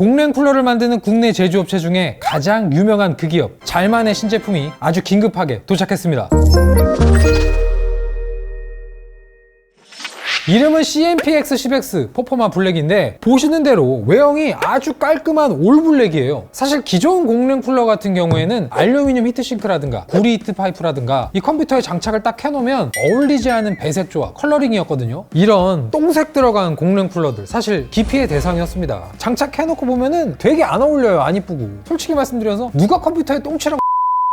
공랭 쿨러를 만드는 국내 제조업체 중에 가장 유명한 그 기업 잘만의 신제품이 아주 긴급하게 도착했습니다. 이름은 CMPX10X 퍼포마 블랙인데 보시는 대로 외형이 아주 깔끔한 올 블랙이에요. 사실 기존 공랭 쿨러 같은 경우에는 알루미늄 히트싱크라든가 구리 히트 파이프라든가 이 컴퓨터에 장착을 딱 해놓으면 어울리지 않은 배색 조화, 컬러링이었거든요. 이런 똥색 들어간 공랭 쿨러들 사실 기피의 대상이었습니다. 장착해놓고 보면은 되게 안 어울려요. 안 이쁘고. 솔직히 말씀드려서 누가 컴퓨터에 똥칠하고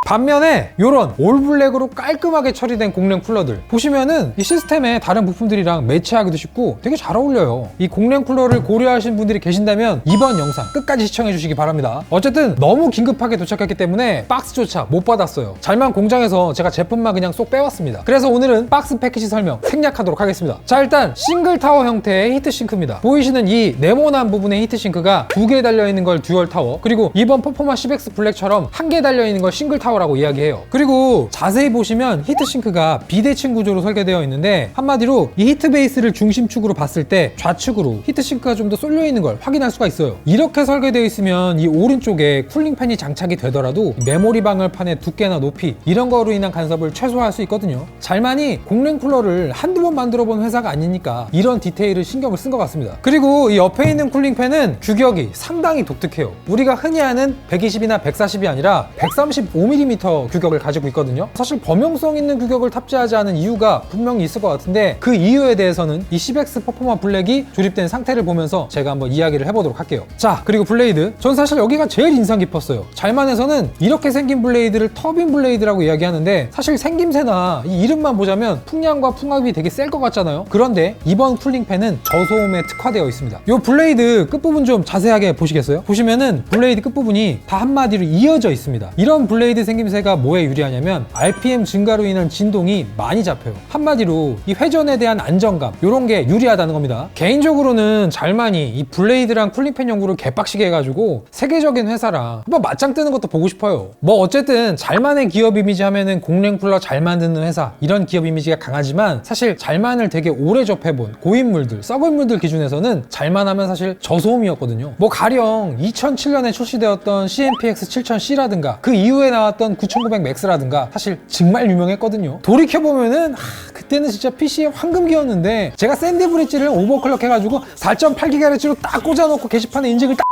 반면에 이런 올블랙으로 깔끔하게 처리된 공랭 쿨러들 보시면은 이 시스템의 다른 부품들이랑 매치하기도 쉽고 되게 잘 어울려요. 이 공랭 쿨러를 고려하신 분들이 계신다면 이번 영상 끝까지 시청해 주시기 바랍니다. 어쨌든 너무 긴급하게 도착했기 때문에 박스조차 못 받았어요. 잘만 공장에서 제가 제품만 그냥 쏙 빼왔습니다. 그래서 오늘은 박스 패키지 설명 생략하도록 하겠습니다. 자, 일단 싱글 타워 형태의 히트싱크입니다. 보이시는 이 네모난 부분의 히트싱크가 2개 달려있는 걸 듀얼 타워, 그리고 이번 퍼포마 10X 블랙처럼 1개 달려있는 걸 싱글 타워 라고 이야기해요. 그리고 자세히 보시면 히트싱크가 비대칭 구조로 설계되어 있는데 한마디로 이 히트 베이스를 중심축으로 봤을 때 좌측으로 히트싱크가 좀 더 쏠려 있는 걸 확인할 수가 있어요. 이렇게 설계되어 있으면 이 오른쪽에 쿨링팬이 장착이 되더라도 메모리 방열판의 두께나 높이 이런 거로 인한 간섭을 최소화할 수 있거든요. 잘만이 공랭 쿨러를 한두 번 만들어 본 회사가 아니니까 이런 디테일을 신경을 쓴 것 같습니다. 그리고 이 옆에 있는 쿨링팬은 규격이 상당히 독특해요. 우리가 흔히 아는 120이나 140이 아니라 135mm 규격을 가지고 있거든요. 사실 범용성 있는 규격을 탑재하지 않은 이유가 분명히 있을 것 같은데 그 이유에 대해서는 이 10X 퍼포마 블랙이 조립된 상태를 보면서 제가 한번 이야기를 해보도록 할게요. 자, 그리고 블레이드. 전 사실 여기가 제일 인상 깊었어요. 잘만에서는 이렇게 생긴 블레이드를 터빈 블레이드라고 이야기하는데 사실 생김새나 이 이름만 보자면 풍량과 풍압이 되게 셀 것 같잖아요. 그런데 이번 쿨링팬은 저소음에 특화되어 있습니다. 이 블레이드 끝부분 좀 자세하게 보시겠어요? 보시면은 블레이드 끝부분이 다 한마디로 이어져 있습니다. 이런 블레이드 생김새가 뭐에 유리하냐면 RPM 증가로 인한 진동이 많이 잡혀요. 한마디로 이 회전에 대한 안정감 이런 게 유리하다는 겁니다. 개인적으로는 잘만이 이 블레이드랑 쿨링팬 연구를 개빡시게 해가지고 세계적인 회사랑 한번 맞짱 뜨는 것도 보고 싶어요. 뭐 어쨌든 잘만의 기업 이미지 하면은 공랭 쿨러 잘 만드는 회사 이런 기업 이미지가 강하지만 사실 잘만을 되게 오래 접해본 고인물들 썩은 물들 기준에서는 잘만 하면 사실 저소음이었거든요. 뭐 가령 2007년에 출시되었던 CMPX 7000C라든가 그 이후에 나왔던 9900 맥스라든가 사실 정말 유명했거든요. 돌이켜보면은 그때는 진짜 PC의 황금기였는데 제가 샌드 브릿지를 오버클럭 해가지고 4.8GHz로 딱 꽂아놓고 게시판에 인증을 딱.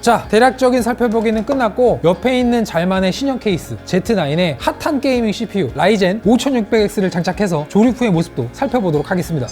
자, 대략적인 살펴보기는 끝났고 옆에 있는 잘만의 신형 케이스 Z9의 핫한 게이밍 CPU 라이젠 5600X를 장착해서 조립 후의 모습도 살펴보도록 하겠습니다.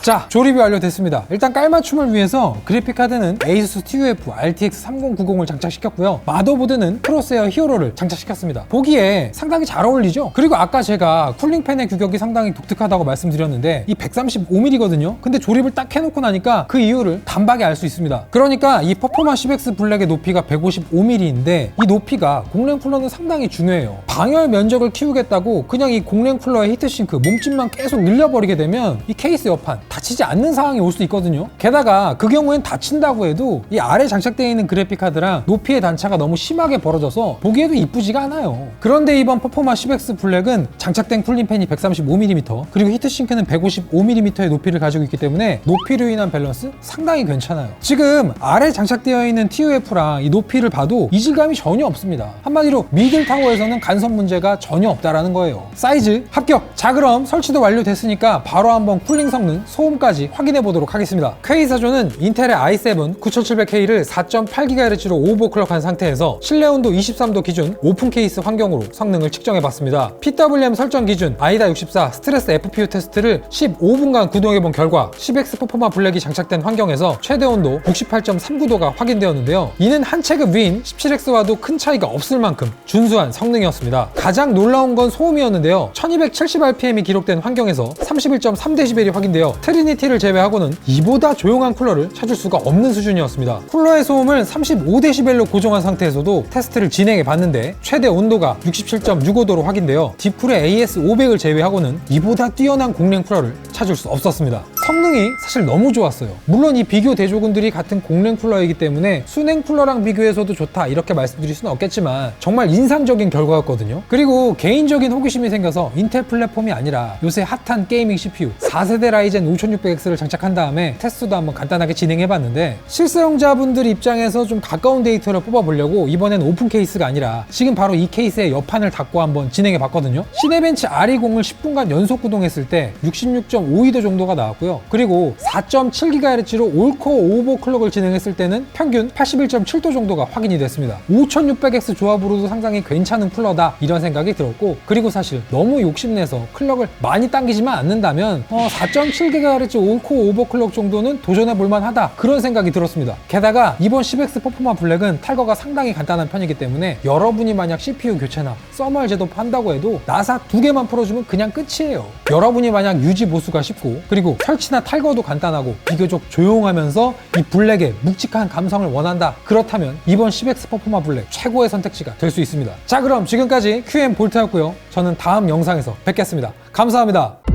자, 조립이 완료됐습니다. 일단 깔맞춤을 위해서 그래픽카드는 ASUS TUF RTX 3090을 장착시켰고요. 마더보드는 크로스헤어 히어로를 장착시켰습니다. 보기에 상당히 잘 어울리죠? 그리고 아까 제가 쿨링팬의 규격이 상당히 독특하다고 말씀드렸는데 이 135mm거든요. 근데 조립을 딱 해놓고 나니까 그 이유를 단박에 알 수 있습니다. 그러니까 이 퍼포마 10X 블랙의 높이가 155mm인데 이 높이가 공랭 쿨러는 상당히 중요해요. 방열 면적을 키우겠다고 그냥 이 공랭 쿨러의 히트싱크 몸집만 계속 늘려버리게 되면 이 케이스 옆판 다치지 않는 상황이 올 수 있거든요. 게다가 그 경우엔 다친다고 해도 이 아래 장착되어 있는 그래픽카드랑 높이의 단차가 너무 심하게 벌어져서 보기에도 이쁘지가 않아요. 그런데 이번 퍼포마 10X 블랙은 장착된 쿨링팬이 135mm 그리고 히트싱크는 155mm의 높이를 가지고 있기 때문에 높이로 인한 밸런스 상당히 괜찮아요. 지금 아래 장착되어 있는 TUF랑 이 높이를 봐도 이질감이 전혀 없습니다. 한마디로 미들 타워에서는 간섭 문제가 전혀 없다라는 거예요. 사이즈 합격! 자, 그럼 설치도 완료됐으니까 바로 한번 쿨링 성능, 소음까지 확인해 보도록 하겠습니다. K사조는 인텔의 i7 9700K를 4.8GHz로 오버클럭한 상태에서 실내 온도 23도 기준 오픈 케이스 환경으로 성능을 측정해 봤습니다. PWM 설정 기준 아이다 64 스트레스 FPU 테스트를 15분간 구동해 본 결과 10X 퍼포마 블랙이 장착된 환경에서 최대 온도 68.39도가 확인되었는데요. 이는 한 체급 위인 17X와도 큰 차이가 없을 만큼 준수한 성능이었습니다. 가장 놀라운 건 소음이었는데요. 1270rpm이 기록된 환경에서 31.3dB이 확인되어 트리니티를 제외하고는 이보다 조용한 쿨러를 찾을 수가 없는 수준이었습니다. 쿨러의 소음을 35dB로 고정한 상태에서도 테스트를 진행해 봤는데 최대 온도가 67.65도로 확인되어 딥쿨의 AS500을 제외하고는 이보다 뛰어난 공랭 쿨러를 찾을 수 없었습니다. 성능이 사실 너무 좋았어요. 물론 이 비교 대조군들이 같은 공랭 쿨러이기 때문에 순행 쿨러랑 비교해서도 좋다 이렇게 말씀드릴 수는 없겠지만 정말 인상적인 결과였거든요. 있거든요. 그리고 개인적인 호기심이 생겨서 인텔 플랫폼이 아니라 요새 핫한 게이밍 CPU 4세대 라이젠 5600X를 장착한 다음에 테스트도 한번 간단하게 진행해봤는데, 실사용자분들 입장에서 좀 가까운 데이터를 뽑아보려고 이번엔 오픈 케이스가 아니라 지금 바로 이 케이스의 옆판을 닫고 한번 진행해봤거든요. 시네벤치 R20을 10분간 연속 구동했을 때 66.52도 정도가 나왔고요. 그리고 4.7GHz로 올코어 오버클럭을 진행했을 때는 평균 81.7도 정도가 확인이 됐습니다. 5600X 조합으로도 상당히 괜찮은 쿨러다, 이런 생각이 들었고, 그리고 사실 너무 욕심내서 클럭을 많이 당기지만 않는다면 4.7GHz 올코어 오버클럭 정도는 도전해볼 만하다, 그런 생각이 들었습니다. 게다가 이번 10X 퍼포마 블랙은 탈거가 상당히 간단한 편이기 때문에 여러분이 만약 CPU 교체나 써멀 제도 한다고 해도 나사 2개만 풀어주면 그냥 끝이에요. 여러분이 만약 유지 보수가 쉽고, 그리고 설치나 탈거도 간단하고 비교적 조용하면서 이 블랙의 묵직한 감성을 원한다, 그렇다면 이번 10X 퍼포마 블랙 최고의 선택지가 될 수 있습니다. 자, 그럼 지금까지 QM 볼트였고요. 저는 다음 영상에서 뵙겠습니다. 감사합니다.